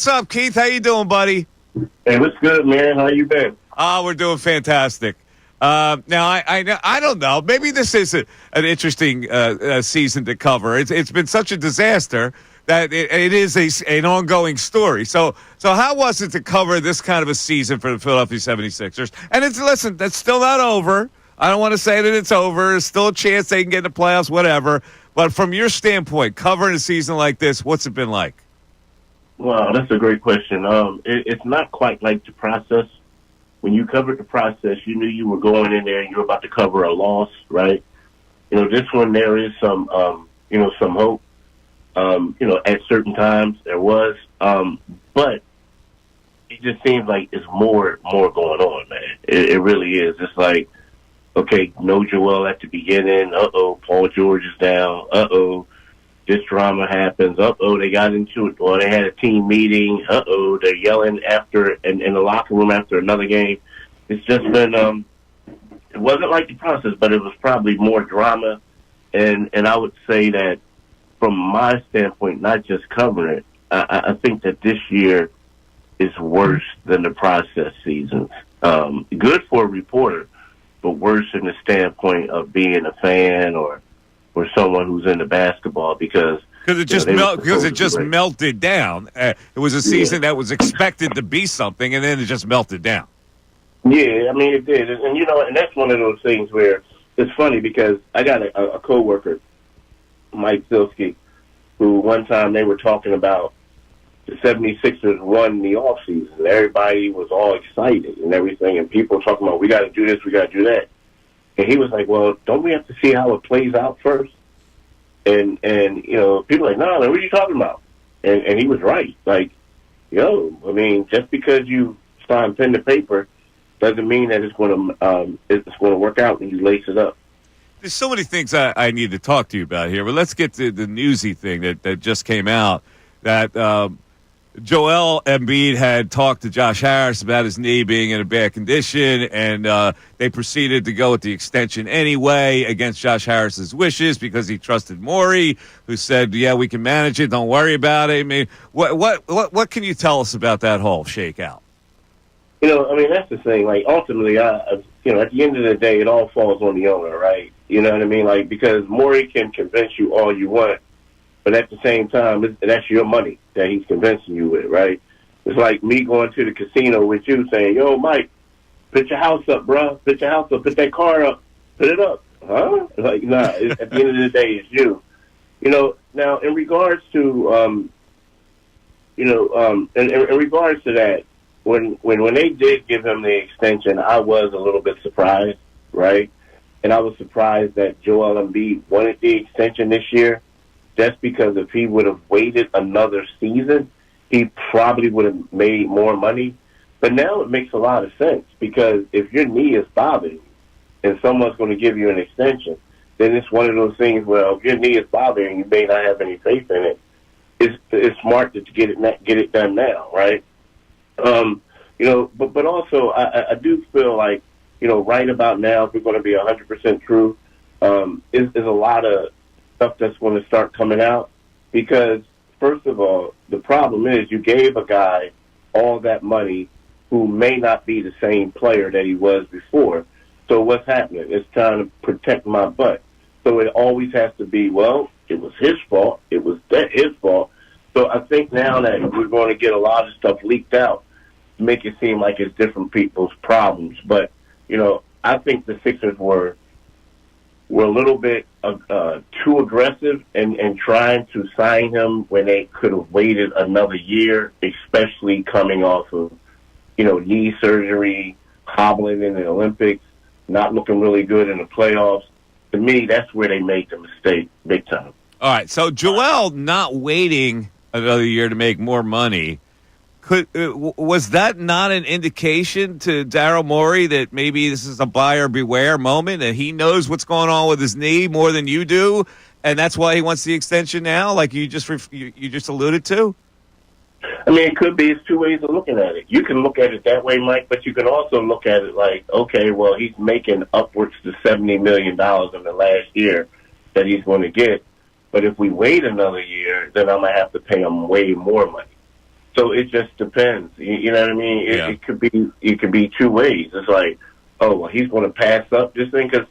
What's up, Keith? How you doing, buddy? Hey, what's good, man? How you been? We're doing fantastic. Now, I don't know. Maybe this is an interesting season to cover. It's been such a disaster that it is an ongoing story. So how was it to cover this kind of a season for the Philadelphia 76ers? And listen, that's still not over. I don't want to say that it's over. There's still a chance they can get in the playoffs, whatever. But from your standpoint, covering a season like this, what's it been like? Wow, that's a great question. It's not quite like the process. When you covered the process, you knew you were going in there and you were about to cover a loss, right? This one, there is some hope. At certain times there was, but it just seems like it's more going on, man. It really is. It's like, okay, no Joel at the beginning. Paul George is down. This drama happens. They got into it. Well, they had a team meeting. They're yelling after in the locker room after another game. It's just been, it wasn't like the process, but it was probably more drama. And I would say that from my standpoint, not just covering it, I think that this year is worse than the process seasons. Good for a reporter, but worse in the standpoint of being a fan or someone who's into basketball because it just melted down. It was a season that was expected to be something, and then it just melted down. Yeah, I mean it did, and that's one of those things where it's funny because I got a coworker, Mike Silsky, who one time they were talking about the 76ers won the offseason. Everybody was all excited and everything, and people were talking about we got to do this, we got to do that. And he was like, well, don't we have to see how it plays out first? And people were like, no, what are you talking about? And he was right. Like, I mean, just because you sign pen to paper doesn't mean that it's going to work out when you lace it up. There's so many things I need to talk to you about here, but let's get to the newsy thing that just came out that Joel Embiid had talked to Josh Harris about his knee being in a bad condition, and they proceeded to go with the extension anyway against Josh Harris's wishes because he trusted Morey, who said, "Yeah, we can manage it. Don't worry about it." I mean, what can you tell us about that whole shakeout? I mean, that's the thing. Like, ultimately, at the end of the day, it all falls on the owner, right? You know what I mean? Like, because Morey can convince you all you want, but at the same time, that's your money that he's convincing you with, right? It's like me going to the casino with you saying, yo, Mike, put your house up, bro. Put your house up. Put that car up. Put it up. Huh? Like, nah, at the end of the day, it's you. Now, in regards to, in regards to that, when they did give him the extension, I was a little bit surprised, right? And I was surprised that Joel Embiid wanted the extension this year. Just because if he would have waited another season, he probably would have made more money. But now it makes a lot of sense because if your knee is bothering you and someone's going to give you an extension, then it's one of those things where if your knee is bothering you, may not have any faith in it. It's smart to get it done now, right? But also I do feel like, right about now, if we're going to be 100% true, is a lot of stuff that's going to start coming out because, first of all, the problem is you gave a guy all that money who may not be the same player that he was before. So what's happening? It's trying to protect my butt. So it always has to be, well, it was his fault. It was his fault. So I think now that we're going to get a lot of stuff leaked out, make it seem like it's different people's problems. But, I think the Sixers were a little bit too aggressive and trying to sign him when they could have waited another year, especially coming off of, knee surgery, hobbling in the Olympics, not looking really good in the playoffs. To me, that's where they made the mistake big time. All right, so Joel not waiting another year to make more money, was that not an indication to Daryl Morey that maybe this is a buyer beware moment and he knows what's going on with his knee more than you do, and that's why he wants the extension now, like you just alluded to? I mean, it could be. It's two ways of looking at it. You can look at it that way, Mike, but you can also look at it like, okay, well, he's making upwards to $70 million in the last year that he's going to get. But if we wait another year, then I'm going to have to pay him way more money. So it just depends. You know what I mean? Yeah. It could be two ways. It's like, oh, well, he's going to pass up this thing because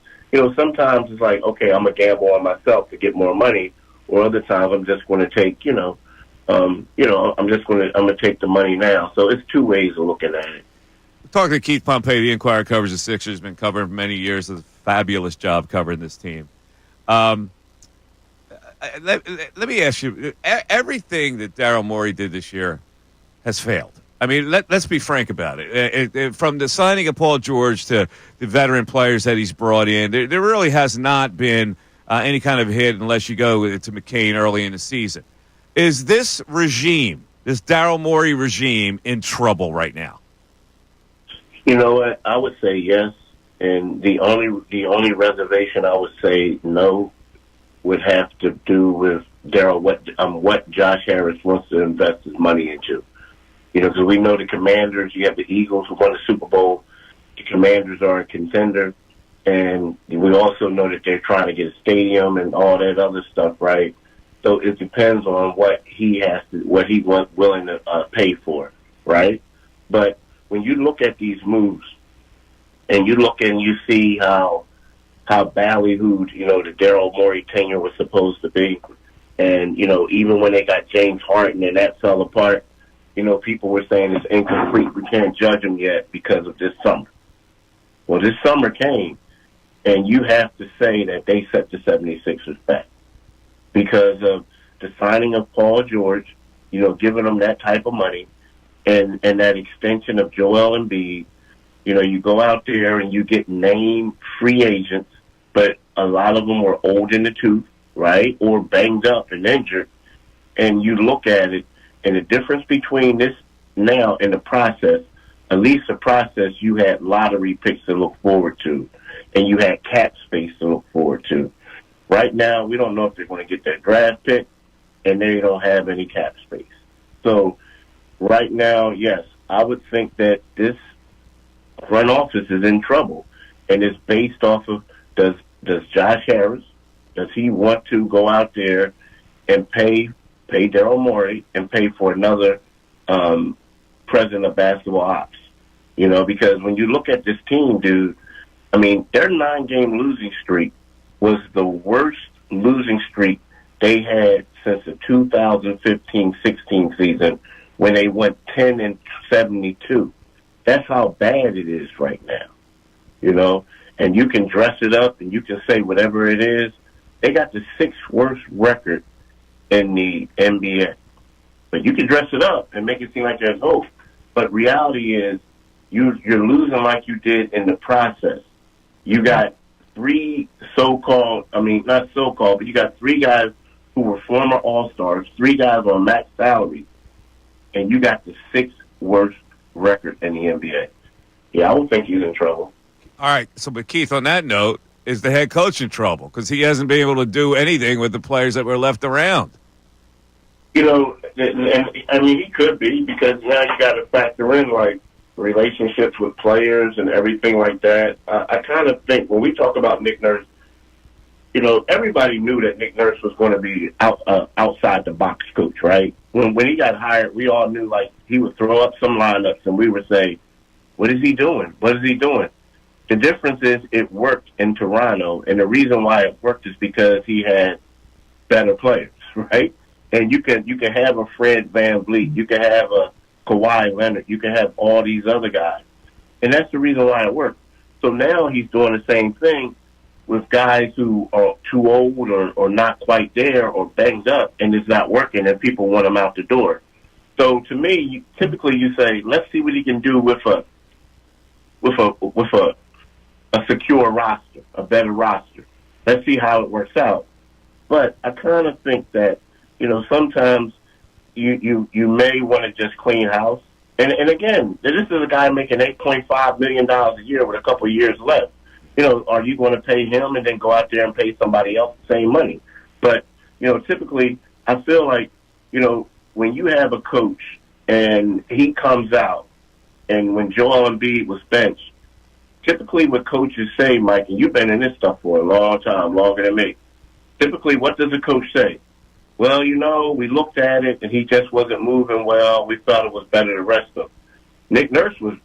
sometimes it's like, okay, I'm gonna gamble on myself to get more money, or other times I'm just going to take, I'm gonna take the money now. So it's two ways of looking at it. Talking to Keith Pompey, the Inquirer covers the Sixers, been covering for many years, does a fabulous job covering this team. Let me ask you, everything that Daryl Morey did this year has failed. I mean, let's be frank about it. From the signing of Paul George to the veteran players that he's brought in, there really has not been any kind of hit unless you go to McCain early in the season. Is this regime, this Daryl Morey regime, in trouble right now? You know what? I would say yes, and the only reservation I would say no would have to do with Daryl, what Josh Harris wants to invest his money into. Because we know the Commanders, you have the Eagles who won the Super Bowl. The Commanders are a contender, and we also know that they're trying to get a stadium and all that other stuff, right? So it depends on what he wants willing to pay for, right? But when you look at these moves, and you look and you see how ballyhooed, the Daryl Morey tenure was supposed to be, and even when they got James Harden and that fell apart, people were saying it's incomplete. We can't judge them yet because of this summer. Well, this summer came, and you have to say that they set the 76ers back because of the signing of Paul George, giving them that type of money, and that extension of Joel Embiid. You go out there and you get named free agents, but a lot of them were old in the tooth, right, or banged up and injured, and you look at it, and the difference between this now and the process, at least the process, you had lottery picks to look forward to, and you had cap space to look forward to. Right now, we don't know if they're going to get that draft pick, and they don't have any cap space. So right now, yes, I would think that this front office is in trouble, and it's based off of does Josh Harris, does he want to go out there and pay Daryl Morey and pay for another president of basketball ops? Because when you look at this team, dude, I mean, their 9-game losing streak was the worst losing streak they had since the 2015-16 season when they went 10-72. That's how bad it is right now, and you can dress it up and you can say whatever it is. They got the 6th worst record in the NBA. But you can dress it up and make it seem like there's hope. But reality is you're losing like you did in the process. You got three not so-called, but you got 3 guys who were former All-Stars, 3 guys on max salary, and you got the 6th worst record in the NBA. Yeah, I would think he's in trouble. All right. So, but Keith, on that note, is the head coach in trouble? Because he hasn't been able to do anything with the players that were left around. And I mean, he could be, because now you got to factor in, like, relationships with players and everything like that. I kind of think when we talk about Nick Nurse, everybody knew that Nick Nurse was going to be outside the box coach, right? When he got hired, we all knew, like, he would throw up some lineups and we would say, what is he doing? What is he doing? The difference is it worked in Toronto, and the reason why it worked is because he had better players, right? And you can have a Fred VanVleet, you can have a Kawhi Leonard, you can have all these other guys, and that's the reason why it worked. So now he's doing the same thing with guys who are too old or not quite there or banged up, and it's not working, and people want him out the door. So to me, typically you say, let's see what he can do with a secure roster, a better roster. Let's see how it works out. But I kind of think that, sometimes you may want to just clean house. And again, this is a guy making $8.5 million a year with a couple of years left. Are you going to pay him and then go out there and pay somebody else the same money? But, typically I feel like, when you have a coach and he comes out, and when Joel Embiid was benched, typically what coaches say, Mike, and you've been in this stuff for a long time, longer than me, typically what does a coach say? well, we looked at it and he just wasn't moving well. We thought it was better to rest him. Nick Nurse was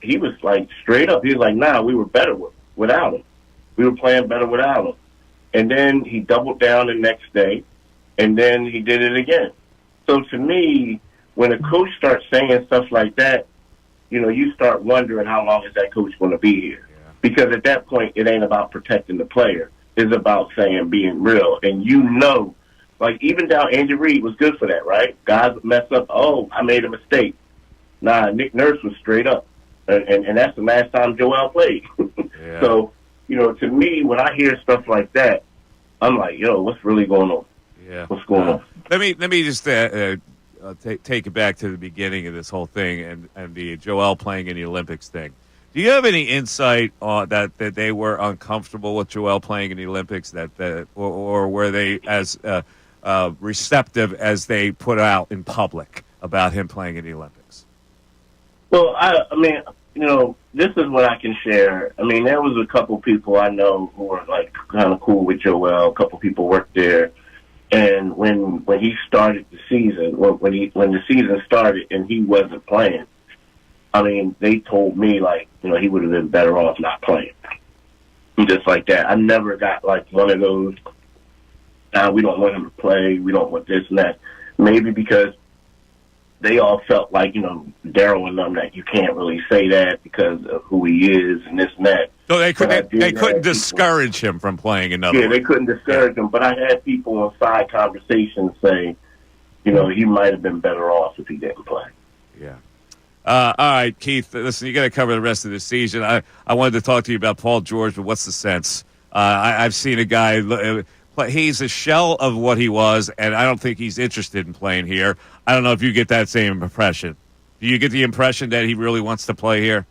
like straight up. He was like, nah, we were better without him. We were playing better without him. And then he doubled down the next day, and then he did it again. So to me, when a coach starts saying stuff like that, you start wondering how long is that coach going to be here? Yeah. Because at that point, it ain't about protecting the player. It's about being real. And like even down Andy Reid was good for that, right? Guys would mess up. Oh, I made a mistake. Nah, Nick Nurse was straight up. And that's the last time Joel played. Yeah. So, to me, when I hear stuff like that, I'm like, what's really going on? Yeah. What's going on? Let me just take it back to the beginning of this whole thing and the Joel playing in the Olympics thing. Do you have any insight on that they were uncomfortable with Joel playing in the Olympics, or were they as receptive as they put out in public about him playing in the Olympics? Well, I mean, this is what I can share. I mean, there was a couple people I know who were like kind of cool with Joel. A couple people worked there, and when he started the season, when the season started and he wasn't playing, I mean, they told me like, he would have been better off not playing. Just like that. I never got like one of those. We don't want him to play. We don't want this and that. Maybe because they all felt like, Daryl and them, that you can't really say that because of who he is and this and that. So they couldn't discourage him from playing another. Yeah, they couldn't discourage him. But I had people on side conversations say, he might have been better off if he didn't play. Yeah. All right, Keith, listen, you got to cover the rest of the season. I wanted to talk to you about Paul George, but what's the sense? I've seen a guy, he's a shell of what he was, and I don't think he's interested in playing here. I don't know if you get that same impression. Do you get the impression that he really wants to play here?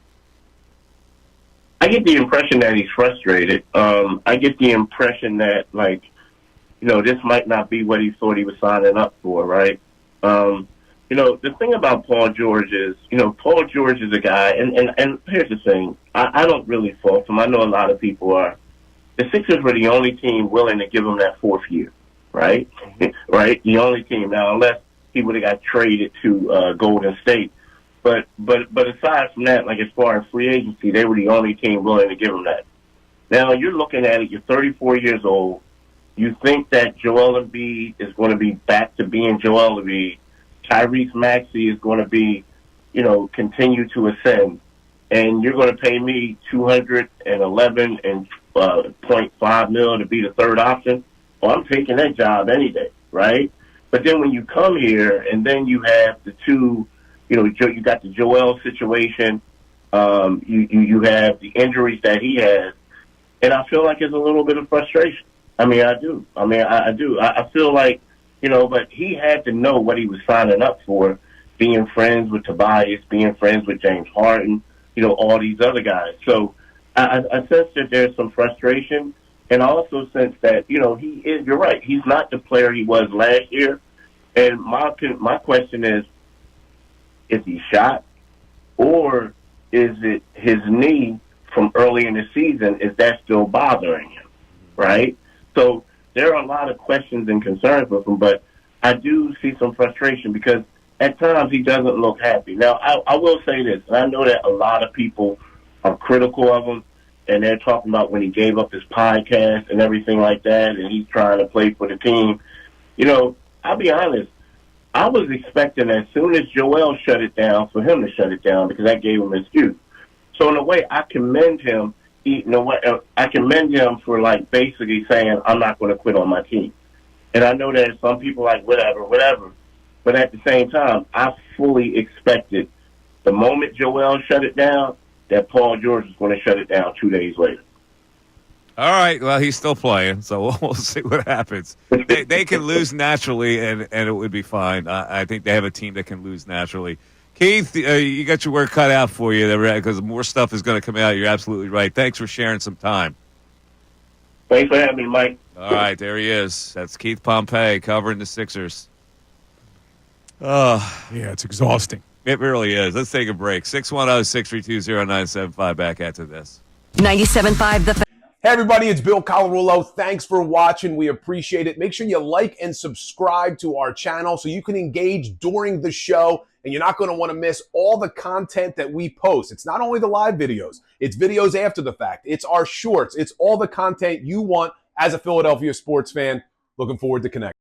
I get the impression that he's frustrated. I get the impression that, this might not be what he thought he was signing up for, right? The thing about Paul George is, Paul George is a guy, and here's the thing. I don't really fault him. I know a lot of people are. The Sixers were the only team willing to give him that fourth year, right? Right? The only team. Now, unless he would have got traded to Golden State. But aside from that, as far as free agency, they were the only team willing to give him that. Now, you're looking at it. You're 34 years old. You think that Joel Embiid is going to be back to being Joel Embiid. Tyrese Maxey is going to be, continue to ascend. And you're going to pay me $211.5 million to be the third option. Well, I'm taking that job any day, right? But then when you come here and then you have the two, you got the Joel situation, you have the injuries that he has, and I feel like there's a little bit of frustration. I mean, I do. I do. I feel like, but he had to know what he was signing up for, being friends with Tobias, being friends with James Harden, all these other guys. So I sense that there's some frustration, and I also sense that, he is, you're right, he's not the player he was last year. And my question is he shot, or is it his knee from early in the season? Is that still bothering him, right? So there are a lot of questions and concerns with him, but I do see some frustration because at times he doesn't look happy. Now, I will say this, and I know that a lot of people are critical of him, and they're talking about when he gave up his podcast and everything like that, and he's trying to play for the team. I'll be honest, I was expecting as soon as Joel shut it down, for him to shut it down because that gave him an excuse. So in a way, I commend him. I commend him for basically saying, I'm not going to quit on my team. And I know that some people whatever. But at the same time, I fully expected the moment Joel shut it down, that Paul George was going to shut it down 2 days later. All right. Well, he's still playing, so we'll see what happens. They can lose naturally, and it would be fine. I think they have a team that can lose naturally. Keith, you got your work cut out for you there because more stuff is going to come out. You're absolutely right. Thanks for sharing some time. Thanks for having me, Mike. All right, there he is. That's Keith Pompey covering the Sixers. Oh, yeah, it's exhausting. It really is. Let's take a break. 610-632-0975 back after this. 97.5 The Hey, everybody, it's Bill Colarulo. Thanks for watching. We appreciate it. Make sure you like and subscribe to our channel so you can engage during the show, and you're not going to want to miss all the content that we post. It's not only the live videos, it's videos after the fact. It's our shorts. It's all the content you want as a Philadelphia sports fan. Looking forward to connecting.